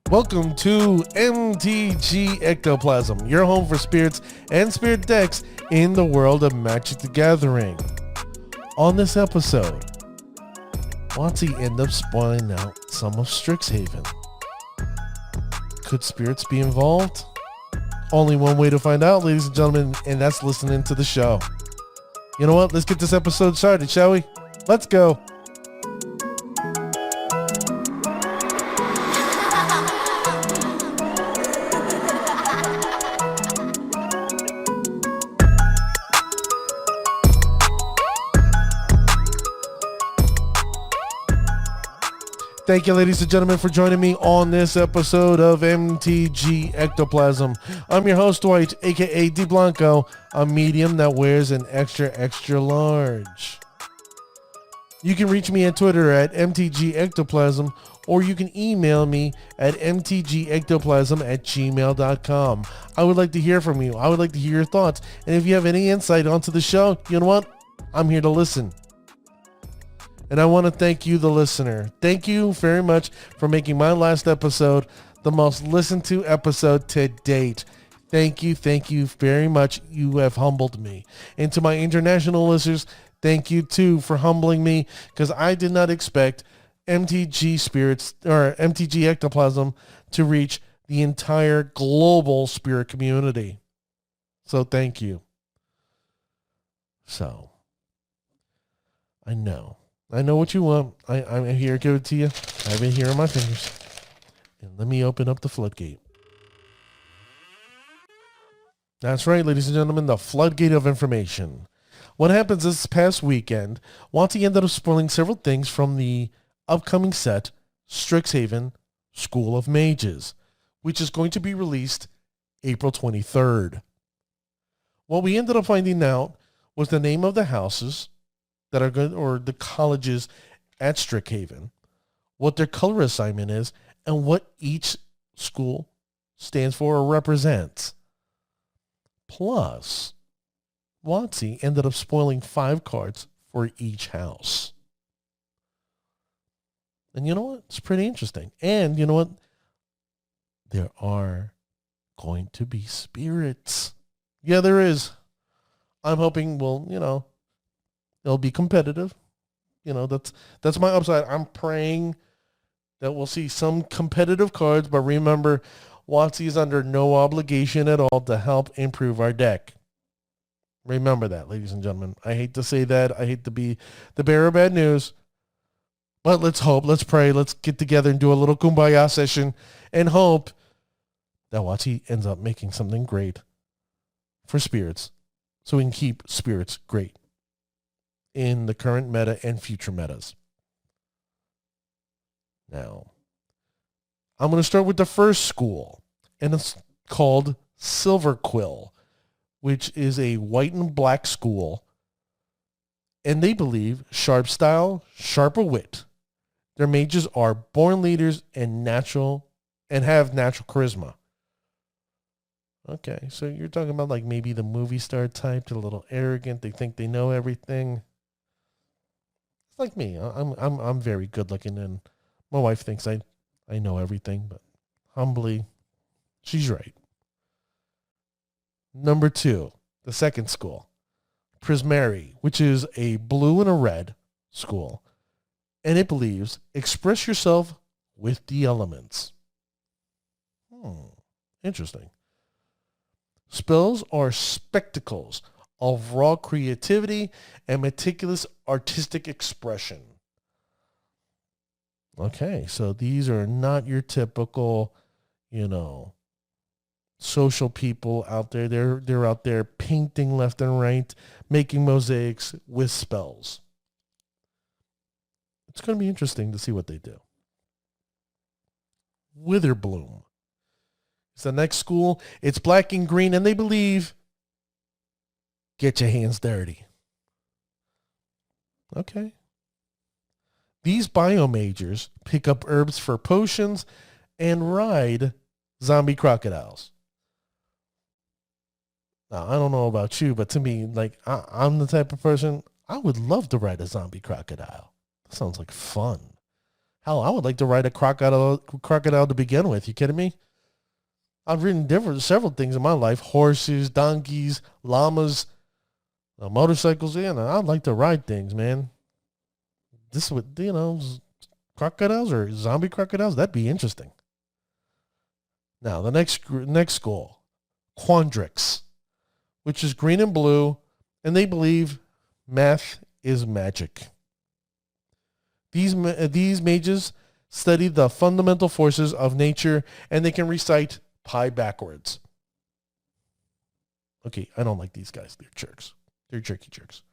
Welcome to MTG Ectoplasm, your home for spirits and spirit decks in the world of Magic the Gathering. On this episode, Watsy end up spoiling out some of Strixhaven. Could spirits be involved? Only one way to find out, ladies and gentlemen, and that's listening to the show. You know what? Let's get this episode started, shall we? Let's go. Thank you, ladies and gentlemen, for joining me on this episode of MTG Ectoplasm. I'm your host, Dwight, aka D Blanco, a medium that wears an extra, extra large. You can reach me on Twitter at MTG Ectoplasm, or you can email me at mtgectoplasm@gmail.com. I would like to hear from you. I would like to hear your thoughts. And if you have any insight onto the show, you know what? I'm here to listen. And I want to thank you, the listener. Thank you very much for making my last episode the most listened to episode to date. Thank you very much. You have humbled me. And to my international listeners, thank you too for humbling me, because I did not expect MTG Spirits or MTG Ectoplasm to reach the entire global spirit community. So thank you. So, I know what you want. I'm here to give it to you. I have it here on my fingers. And let me open up the floodgate. That's right, ladies and gentlemen, the floodgate of information. What happens this past weekend, Watsy ended up spoiling several things from the upcoming set, Strixhaven, School of Mages, which is going to be released April 23rd. What we ended up finding out was the name of the houses that are good, or the colleges at Strixhaven, what their color assignment is, and what each school stands for or represents. Plus, Watsy ended up spoiling 5 cards for each house. And you know what? It's pretty interesting. And you know what? There are going to be spirits. Yeah, there is. I'm hoping, it'll be competitive. That's my upside. I'm praying that we'll see some competitive cards, but remember, Watsy is under no obligation at all to help improve our deck. Remember that, ladies and gentlemen. I hate to say that. I hate to be the bearer of bad news. But let's hope, let's pray, let's get together and do a little kumbaya session and hope that Watsy ends up making something great for spirits so we can keep spirits great in the current meta and future metas. Now, I'm going to start with the first school, and it's called Silver Quill, which is a white and black school, and they believe sharp style, sharper wit. Their mages are born leaders and have natural charisma. Okay, so you're talking about like maybe the movie star type. They're a little arrogant. They think they know everything. It's like me. I'm very good looking, and my wife thinks I know everything, but humbly, she's right. Number 2, the second school, Prismari, which is a blue and a red school, and it believes express yourself with the elements. Interesting. Spells are spectacles of raw creativity and meticulous artistic expression. Okay, so these are not your typical, social people out there. They're out there painting left and right, making mosaics with spells. It's going to be interesting to see what they do. Witherbloom. It's the next school. It's black and green, and they believe get your hands dirty. Okay. These biomagers pick up herbs for potions and ride zombie crocodiles. Now, I don't know about you, but to me, I'm the type of person, I would love to ride a zombie crocodile. That sounds like fun. Hell, I would like to ride a crocodile to begin with. You kidding me? I've ridden several things in my life: horses, donkeys, llamas, motorcycles. Yeah, I'd like to ride things, man. This would, crocodiles or zombie crocodiles. That'd be interesting. Now the next school, Quandrix, which is green and blue, and they believe math is magic. These mages study the fundamental forces of nature, and they can recite pi backwards. Okay, I don't like these guys. They're jerks. They're jerky jerks.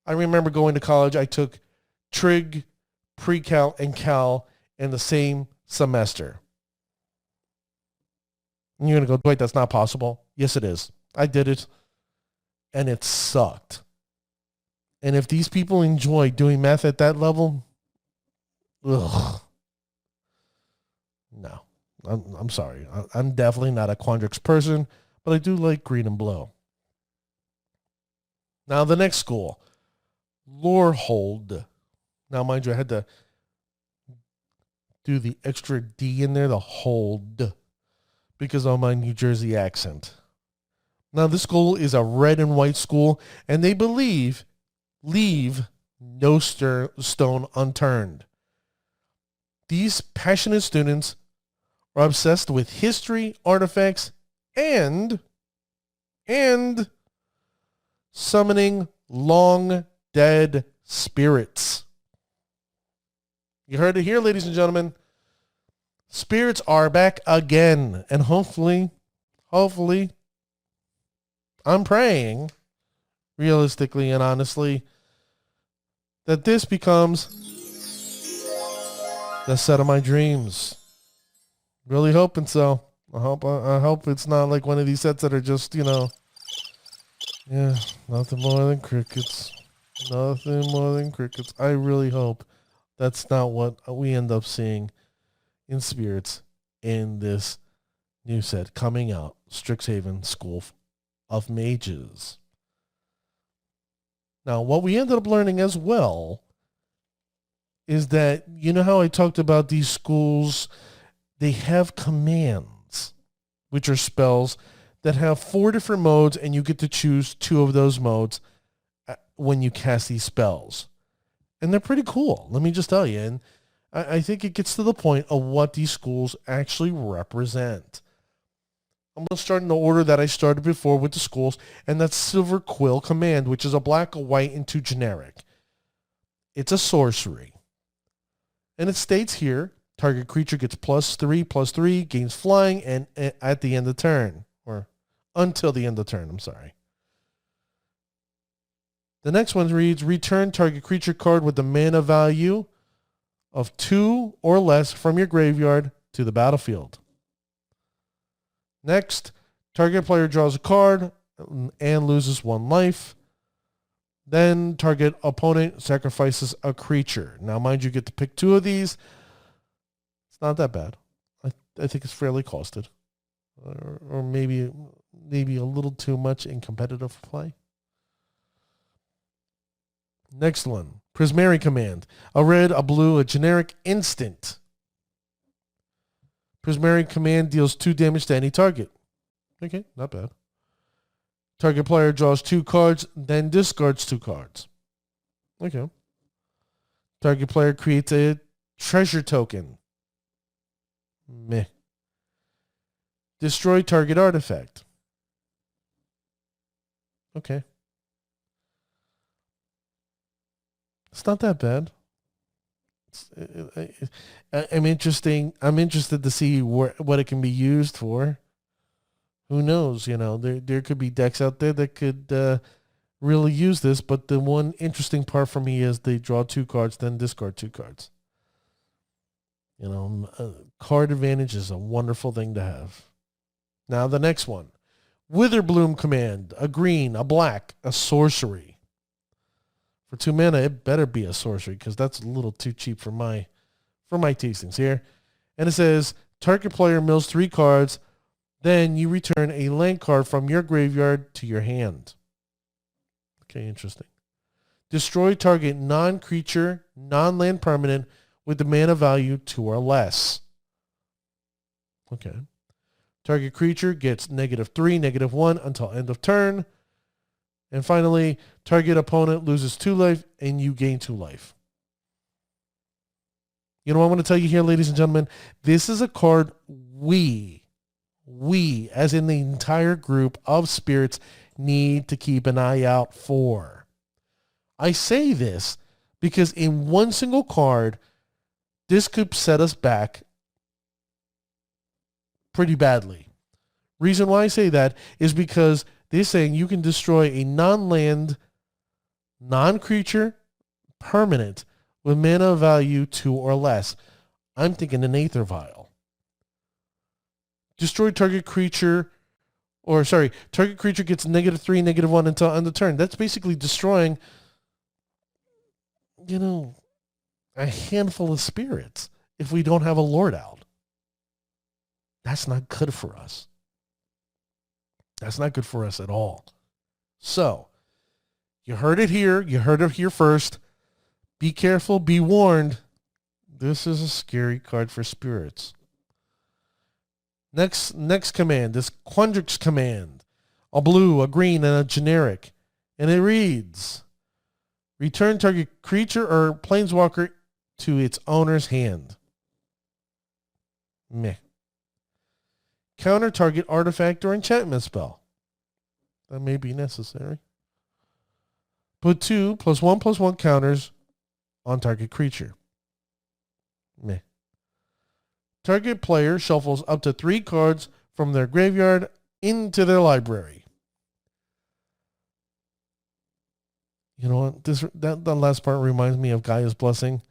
I remember going to college. I took Trig, Pre-Cal, and Cal in the same semester. And you're going to go, Dwight, that's not possible. Yes, it is. I did it, and it sucked. And if these people enjoy doing math at that level, ugh. No, I'm sorry. I'm definitely not a Quandrix person, but I do like green and blue. Now the next school, Lorehold. Now, mind you, I had to do the extra D in there, the hold, because of my New Jersey accent. Now, this school is a red and white school, and they believe leave no stone unturned. These passionate students are obsessed with history, artifacts, and summoning long dead spirits. You heard it here, ladies and gentlemen. Spirits are back again, and hopefully, I'm praying, realistically and honestly, that this becomes the set of my dreams. Really hoping so. I hope it's not like one of these sets that are just, nothing more than crickets. Nothing more than crickets. I really hope that's not what we end up seeing in spirits in this new set coming out, Strixhaven School of Mages. Now, what we ended up learning as well is that, you know how I talked about these schools, they have commands, which are spells that have 4 different modes, and you get to choose 2 of those modes when you cast these spells. And they're pretty cool, let me just tell you. And I think it gets to the point of what these schools actually represent. I'm going to start in the order that I started before with the schools, and that's Silver Quill Command, which is a black, a white, and 2 generic. It's a sorcery. And it states here, target creature gets +3/+3, gains flying, and at the end of turn, or until the end of turn, I'm sorry. The next one reads, return target creature card with the mana value of 2 or less from your graveyard to the battlefield. Next, target player draws a card and loses 1 life. Then target opponent sacrifices a creature. Now, mind you, get to pick 2 of these. It's not that bad. I think it's fairly costed. Or maybe a little too much in competitive play. Next one, Prismari Command. A red, a blue, a generic instant. Prismari Command deals 2 damage to any target. Okay, not bad. Target player draws 2 cards, then discards 2 cards. Okay. Target player creates a treasure token. Meh. Destroy target artifact. Okay. It's not that bad. I'm interested to see what it can be used for. Who knows? There could be decks out there that could really use this. But the one interesting part for me is they draw 2 cards, then discard 2 cards. Card advantage is a wonderful thing to have. Now the next one, Witherbloom Command. A green, a black, a sorcery. For 2 mana, it better be a sorcery because that's a little too cheap for my tastings here. And it says, target player mills 3 cards, then you return a land card from your graveyard to your hand. Okay, interesting. Destroy target non-creature, non-land permanent with the mana value 2 or less. Okay. Target creature gets -3, -1 until end of turn. And finally, target opponent loses 2 life and you gain 2 life. You know what I want to tell you here, ladies and gentlemen? This is a card we, as in the entire group of spirits, need to keep an eye out for. I say this because in one single card, this could set us back pretty badly. Reason why I say that is because they're saying you can destroy a non-land, non-creature permanent with mana value 2 or less. I'm thinking an Aether Vial. Destroy target creature, target creature gets -3, -1 until end of turn. That's basically destroying, a handful of spirits if we don't have a Lord out. That's not good for us. That's not good for us at all. So, you heard it here. You heard it here first. Be careful. Be warned. This is a scary card for spirits. Next command, this Quandrix command. A blue, a green, and a generic. And it reads, return target creature or planeswalker to its owner's hand. Meh. Counter target artifact or enchantment spell. That may be necessary. Put 2 +1/+1 counters on target creature. Meh. Target player shuffles up to 3 cards from their graveyard into their library. You know what? That last part reminds me of Gaia's Blessing.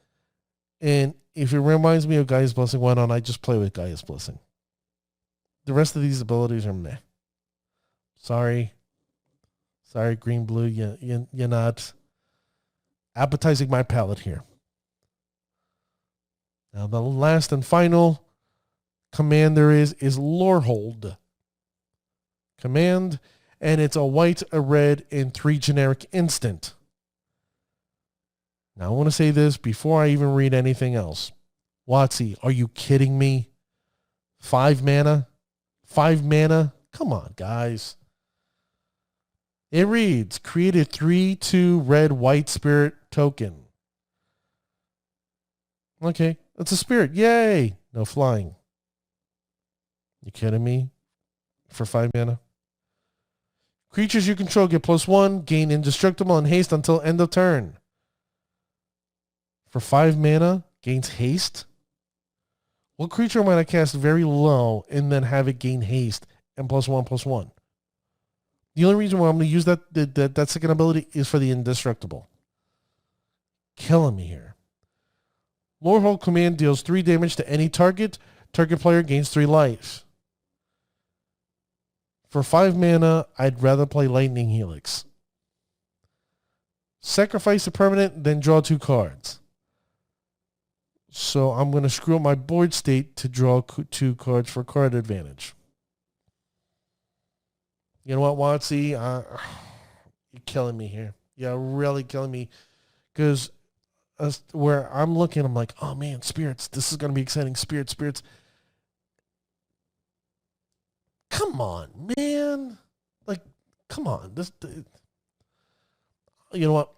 And if it reminds me of Gaia's Blessing, why don't I just play with Gaia's Blessing? The rest of these abilities are meh. Sorry, green, blue. You're not appetizing my palate here. Now, the last and final command there is Lorehold. Command, and it's a white, a red, and 3 generic instant. Now, I want to say this before I even read anything else. WotC, are you kidding me? 5 mana? 5 mana? Come on, guys. It reads, create a 3/2 red white spirit token. Okay, it's a spirit. Yay! No flying. You kidding me? For 5 mana? Creatures you control get +1, gain indestructible and haste until end of turn. For 5 mana, gains haste? What creature might I cast very low and then have it gain haste and +1/+1? The only reason why I'm going to use that second ability is for the indestructible. Killing me here. Lorehold command deals 3 damage to any target. Target player gains 3 life. For 5 mana, I'd rather play Lightning Helix. Sacrifice a permanent, then draw 2 cards. So I'm going to screw up my board state to draw 2 cards for card advantage. You know what, WotC? You're killing me here. You're really killing me. Because where I'm looking, I'm like, oh man, spirits. This is going to be exciting. Spirits. Come on, man. Like, come on. You know what?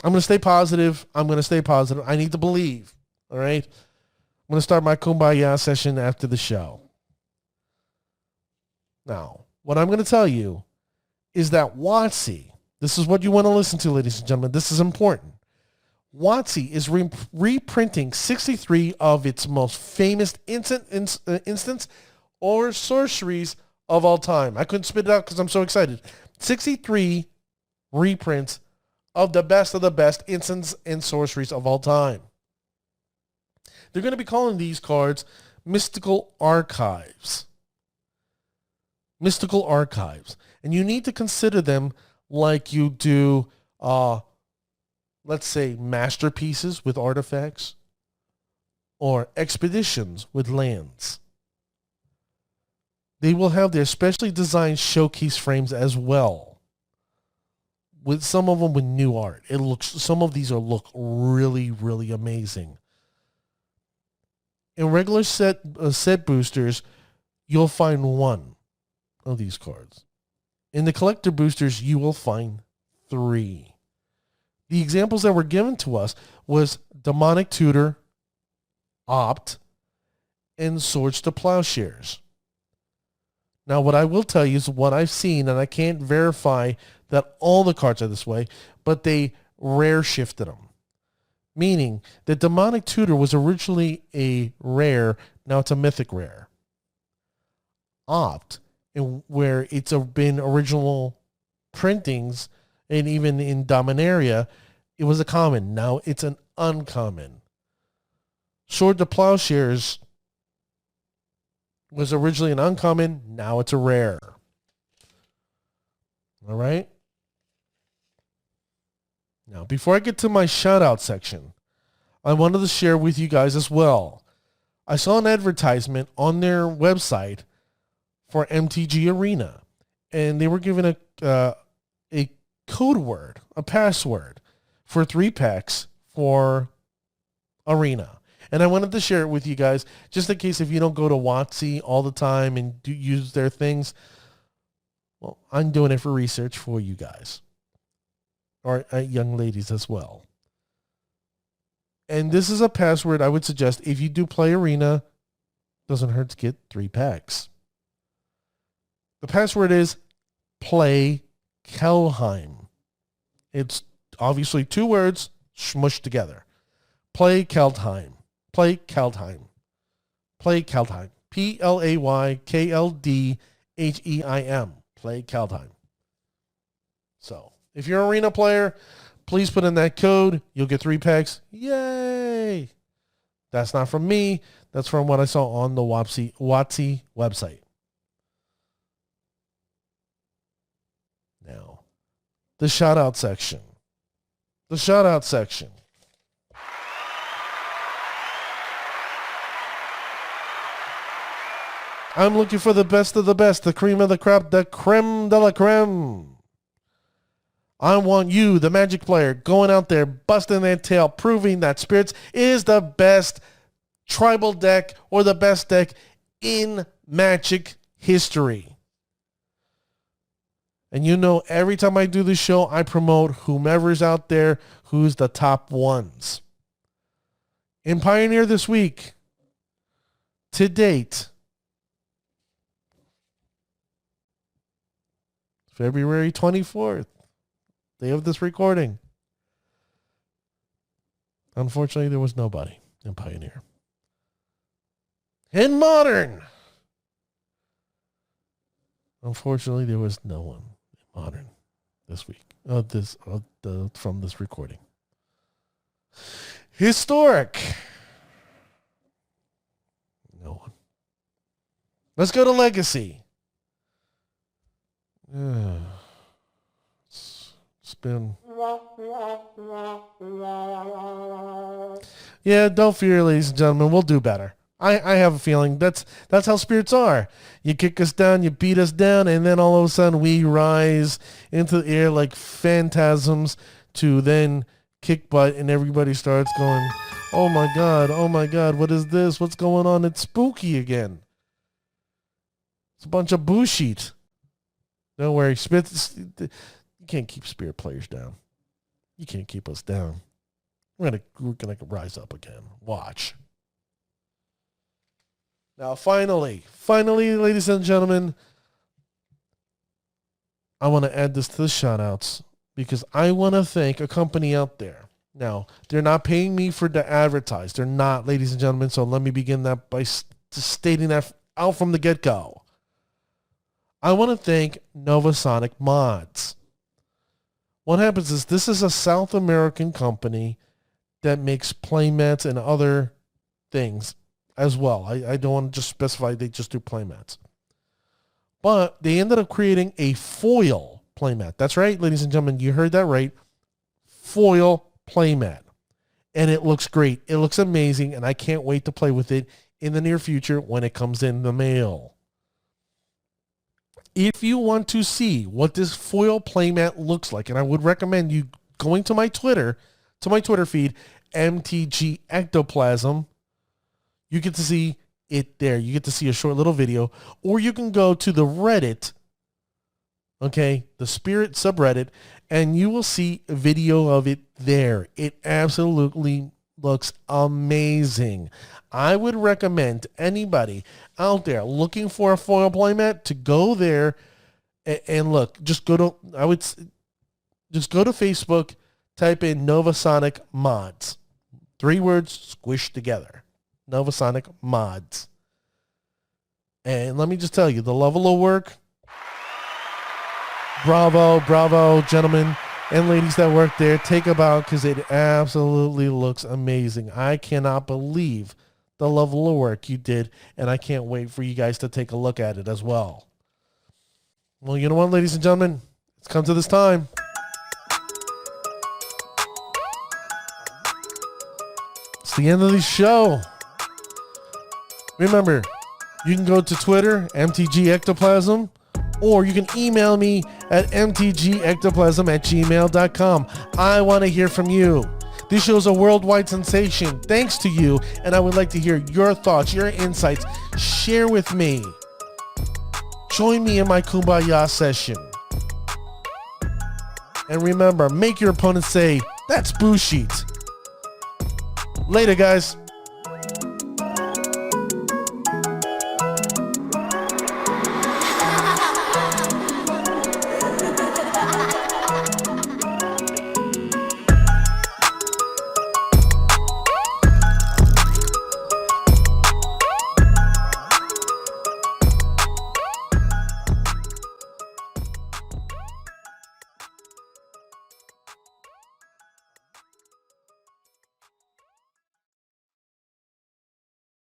I'm going to stay positive. I need to believe. All right? I'm going to start my Kumbaya session after the show. Now, what I'm going to tell you is that WotC, this is what you want to listen to, ladies and gentlemen. This is important. WotC is reprinting 63 of its most famous instants or sorceries of all time. I couldn't spit it out because I'm so excited. 63 reprints of the best instants and sorceries of all time. They're going to be calling these cards Mystical Archives. Mystical Archives. And you need to consider them like you do, let's say, masterpieces with artifacts or expeditions with lands. They will have their specially designed showcase frames as well, with some of them with new art. Some of these look really, really amazing. In regular set boosters, you'll find one of these cards. In the collector boosters, you will find 3. The examples that were given to us was Demonic Tutor, Opt, and Swords to Plowshares. Now, what I will tell you is what I've seen, and I can't verify that all the cards are this way, but they rare shifted them. Meaning that Demonic Tutor was originally a rare, now it's a mythic rare. Opt, where it's been original printings, and even in Dominaria, it was a common. Now it's an uncommon. Sword to Plowshares was originally an uncommon. Now it's a rare. All right? Now, before I get to my shout-out section, I wanted to share with you guys as well. I saw an advertisement on their website for MTG Arena, and they were giving a code word, a password for 3 packs for Arena. And I wanted to share it with you guys, just in case if you don't go to WotC all the time and use their things. Well, I'm doing it for research for you guys, or young ladies as well. And this is a password I would suggest if you do play Arena, doesn't hurt to get 3 packs. The password is Play Kelheim. It's obviously 2 words smushed together. Play Keldheim. Play Keldheim. Play Keldheim. PlayKeldheim. Play Keldheim. So, if you're an Arena player, please put in that code. You'll get 3 packs. Yay! That's not from me. That's from what I saw on the WotC website. Now, the shout-out section. The shout-out section. I'm looking for the best of the best, the cream of the crop, the creme de la creme. I want you, the Magic player, going out there, busting that tail, proving that Spirits is the best tribal deck or the best deck in Magic history. And you know, every time I do this show, I promote whomever's out there who's the top ones. In Pioneer this week, to date, February 24th, day of this recording. Unfortunately, there was nobody in Pioneer. In Modern, unfortunately, there was no one in Modern this week. From this recording. Historic, no one. Let's go to Legacy. It's been... Yeah, don't fear, ladies and gentlemen. We'll do better. I have a feeling that's how Spirits are. You kick us down, you beat us down, and then all of a sudden we rise into the air like phantasms to then kick butt, and everybody starts going, oh my God, what is this? What's going on? It's spooky again. It's a bunch of bullshit. Don't worry, you can't keep Spirit players down. You can't keep us down. We're gonna rise up again. Watch. Now, finally, ladies and gentlemen, I want to add this to the shout-outs because I want to thank a company out there. Now, they're not paying me for to advertise. They're not, ladies and gentlemen, so let me begin that by stating that out from the get-go. I want to thank Nova SonicMods. What happens is this is a South American company that makes playmats and other things as well. I don't want to just specify they just do playmats. But they ended up creating a foil playmat. That's right, ladies and gentlemen, you heard that right. Foil playmat. And it looks great. It looks amazing, and I can't wait to play with it in the near future when it comes in the mail. If you want to see what this foil playmat looks like, and I would recommend you going to my Twitter feed, MTG Ectoplasm, you get to see it there. You get to see a short little video, or you can go to the Reddit, okay, the Spirit subreddit, and you will see a video of it there. It absolutely looks amazing. I would recommend anybody out there looking for a foil playmat to go there and look. Just go to Facebook, type in Nova SonicMods. 3 words squished together. Nova SonicMods. And let me just tell you, the level of work, bravo, gentlemen and ladies that work there. Take a bow because it absolutely looks amazing. I cannot believe the level of work you did, and I can't wait for you guys to take a look at it as well. Well, you know what, ladies and gentlemen? It's come to this time. It's the end of the show. Remember, you can go to Twitter, MTG Ectoplasm, or you can email me at mtgectoplasm@gmail.com. I want to hear from you. This show's a worldwide sensation thanks to you, and I would like to hear your thoughts, your insights. Share with me. Join me in my Kumbaya session. And remember, make your opponent say, "That's bullshit." Later, guys.